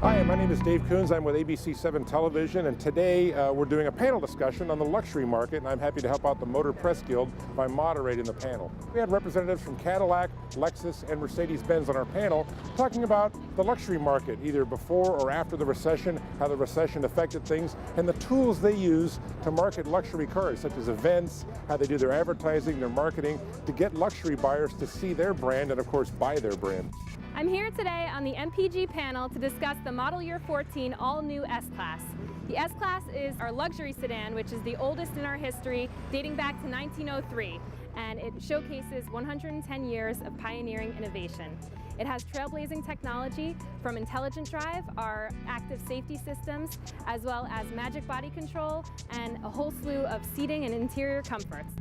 Hi, my name is Dave Kunz. I'm with ABC 7 Television, and today we're doing a panel discussion on the luxury market, and I'm happy to help out the Motor Press Guild by moderating the panel. We had representatives from Cadillac, Lexus, and Mercedes-Benz on our panel talking about the luxury market, either before or after the recession, how the recession affected things, and the tools they use to market luxury cars, such as events, how they do their advertising, their marketing, to get luxury buyers to see their brand and, of course, buy their brand. I'm here today on the MPG panel to discuss the Model Year 14 all-new S-Class. The S-Class is our luxury sedan, which is the oldest in our history, dating back to 1903, and it showcases 110 years of pioneering innovation. It has trailblazing technology from intelligent drive, our active safety systems, as well as magic body control and a whole slew of seating and interior comforts.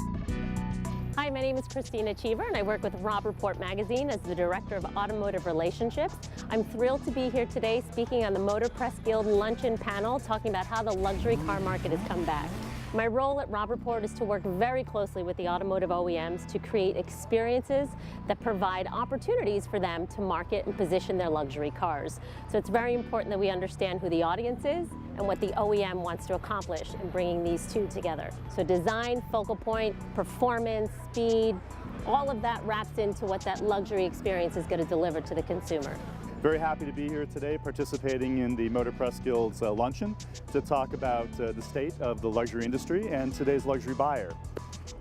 Hi, my name is Cristina Cheever, and I work with Robb Report magazine as the Director of Automotive Relationships. I'm thrilled to be here today speaking on the Motor Press Guild Luncheon panel, talking about how the luxury car market has come back. My role at Robb Report is to work very closely with the automotive OEMs to create experiences that provide opportunities for them to market and position their luxury cars. So it's very important that we understand who the audience is and what the OEM wants to accomplish in bringing these two together. So design, focal point, performance, speed, all of that wraps into what that luxury experience is going to deliver to the consumer. Very happy to be here today participating in the Motor Press Guild's luncheon to talk about the state of the luxury industry and today's luxury buyer.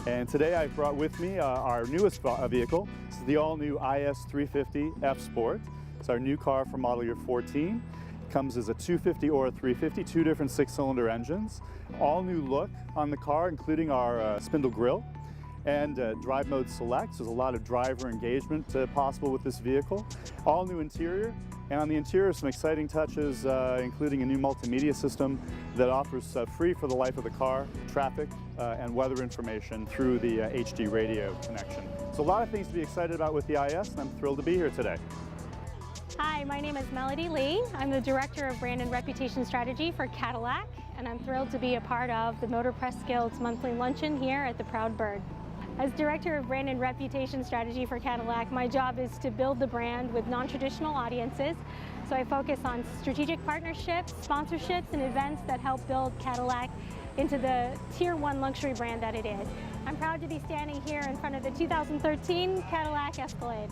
And today I brought with me our newest vehicle. This is the all-new IS 350 F Sport. It's our new car for model year 14. It comes as a 250 or a 350, two different six-cylinder engines. All new look on the car, including our spindle grille. And drive mode select, so there's a lot of driver engagement possible with this vehicle. All new interior, and on the interior some exciting touches, including a new multimedia system that offers free for the life of the car, traffic and weather information through the HD radio connection. So a lot of things to be excited about with the IS, and I'm thrilled to be here today. Hi, my name is Melody Lee. I'm the Director of Brand and Reputation Strategy for Cadillac, and I'm thrilled to be a part of the Motor Press Guild's monthly luncheon here at the Proud Bird. As Director of Brand and Reputation Strategy for Cadillac, my job is to build the brand with non-traditional audiences. So I focus on strategic partnerships, sponsorships, and events that help build Cadillac into the Tier 1 luxury brand that it is. I'm proud to be standing here in front of the 2013 Cadillac Escalade.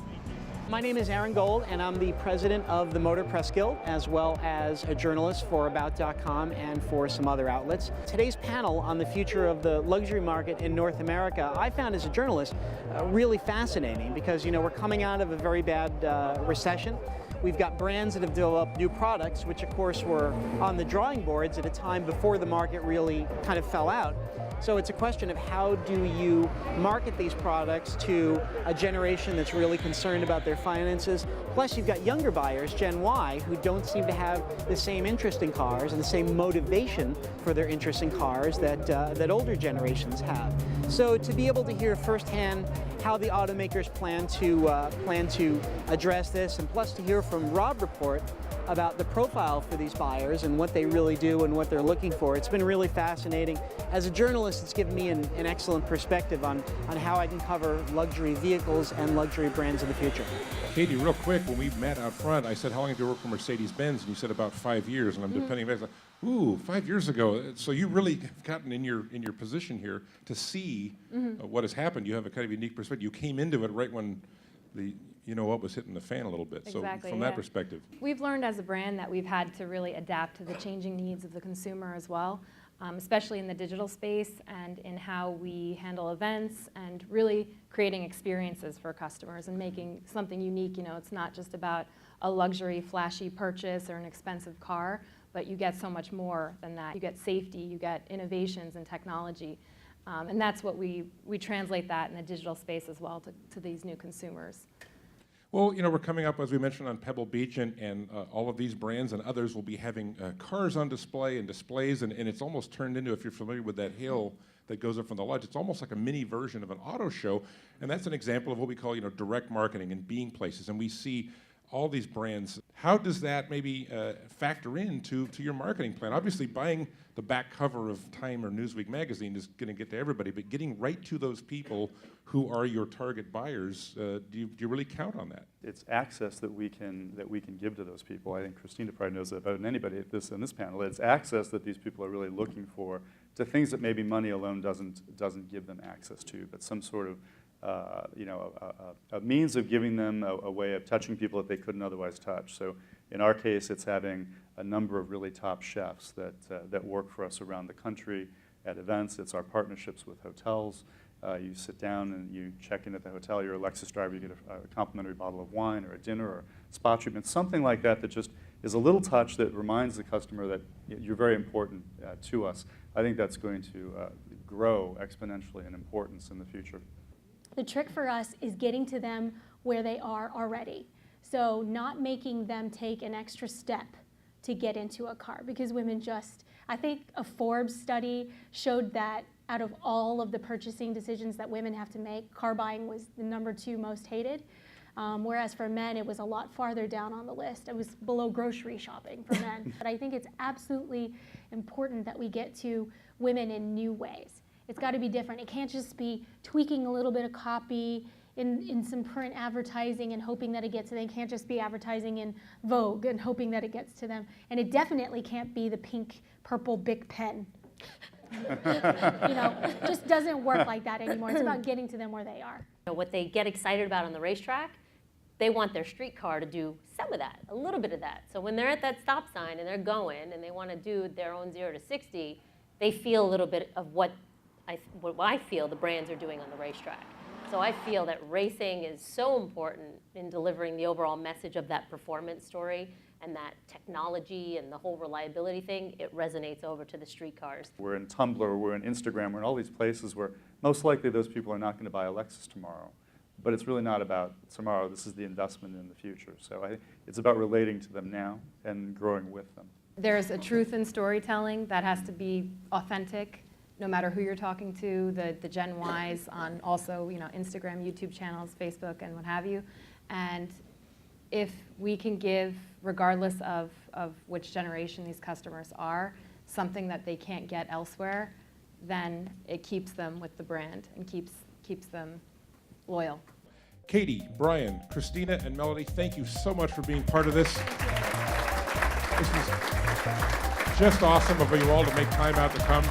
My name is Erin Goal, and I'm the president of the Motor Press Guild, as well as a journalist for About.com and for some other outlets. Today's panel on the future of the luxury market in North America, I found as a journalist really fascinating because, you know, we're coming out of a very bad recession. We've got brands that have developed new products, which of course were on the drawing boards at a time before the market really kind of fell out. So it's a question of how do you market these products to a generation that's really concerned about their finances. Plus you've got younger buyers, Gen Y, who don't seem to have the same interest in cars and the same motivation for their interest in cars that older generations have. So to be able to hear firsthand how the automakers plan to address this, and plus to hear from Robb Report about the profile for these buyers and what they really do and what they're looking for. It's been really fascinating. As a journalist, it's given me an excellent perspective on how I can cover luxury vehicles and luxury brands in the future. Katie, real quick, when we met out front, I said, how long did you work for Mercedes-Benz? And you said about 5 years, and I'm depending on that. Ooh, 5 years ago. So you really have gotten in your position here to see what has happened. You have a kind of unique perspective. You came into it right when what was hitting the fan a little bit. Exactly, so from that perspective. We've learned as a brand that we've had to really adapt to the changing needs of the consumer as well, especially in the digital space and in how we handle events and really creating experiences for customers and making something unique. You know, it's not just about a luxury, flashy purchase or an expensive car, but you get so much more than that. You get safety, you get innovations and technology. And that's what we translate that in the digital space as well to these new consumers. Well, you know, we're coming up, as we mentioned, on Pebble Beach, and all of these brands and others will be having cars on display and displays, and it's almost turned into, if you're familiar with that hill that goes up from the lodge, it's almost like a mini version of an auto show, and that's an example of what we call, you know, direct marketing and being places, and we see all these brands. How does that maybe factor into your marketing plan? Obviously, buying the back cover of Time or Newsweek magazine is going to get to everybody, but getting right to those people who are your target buyers, do you really count on that? It's access that we can give to those people. I think Cristina probably knows that better than anybody in this panel. It's access that these people are really looking for to things that maybe money alone doesn't give them access to, but some sort of a means of giving them a way of touching people that they couldn't otherwise touch. So in our case, it's having a number of really top chefs that work for us around the country at events. It's our partnerships with hotels. You sit down and you check in at the hotel. You're a Lexus driver. You get a complimentary bottle of wine or a dinner or spa treatment, something like that that just is a little touch that reminds the customer that you're very important to us. I think that's going to grow exponentially in importance in the future. The trick for us is getting to them where they are already. So not making them take an extra step to get into a car, because women just, I think a Forbes study showed that out of all of the purchasing decisions that women have to make, car buying was the #2 most hated. Whereas for men, it was a lot farther down on the list. It was below grocery shopping for men. But I think it's absolutely important that we get to women in new ways. It's got to be different. It can't just be tweaking a little bit of copy in some print advertising and hoping that it gets to them. It can't just be advertising in Vogue and hoping that it gets to them. And it definitely can't be the pink, purple Bic pen. It just doesn't work like that anymore. It's about getting to them where they are. What they get excited about on the racetrack, they want their street car to do some of that, a little bit of that. So when they're at that stop sign and they're going and they want to do their own 0 to 60, they feel a little bit of what I feel the brands are doing on the racetrack. So I feel that racing is so important in delivering the overall message of that performance story, and that technology and the whole reliability thing, it resonates over to the street cars. We're in Tumblr, we're in Instagram, we're in all these places where most likely those people are not going to buy a Lexus tomorrow. But it's really not about tomorrow. This is the investment in the future. So it's about relating to them now and growing with them. There's a truth in storytelling that has to be authentic, no matter who you're talking to, the Gen Ys on also Instagram, YouTube channels, Facebook, and what have you. And if we can give, regardless of which generation these customers are, something that they can't get elsewhere, then it keeps them with the brand and keeps them loyal. Katie, Brian, Cristina, and Melody, thank you so much for being part of this. This was just awesome of you all to make time out to come.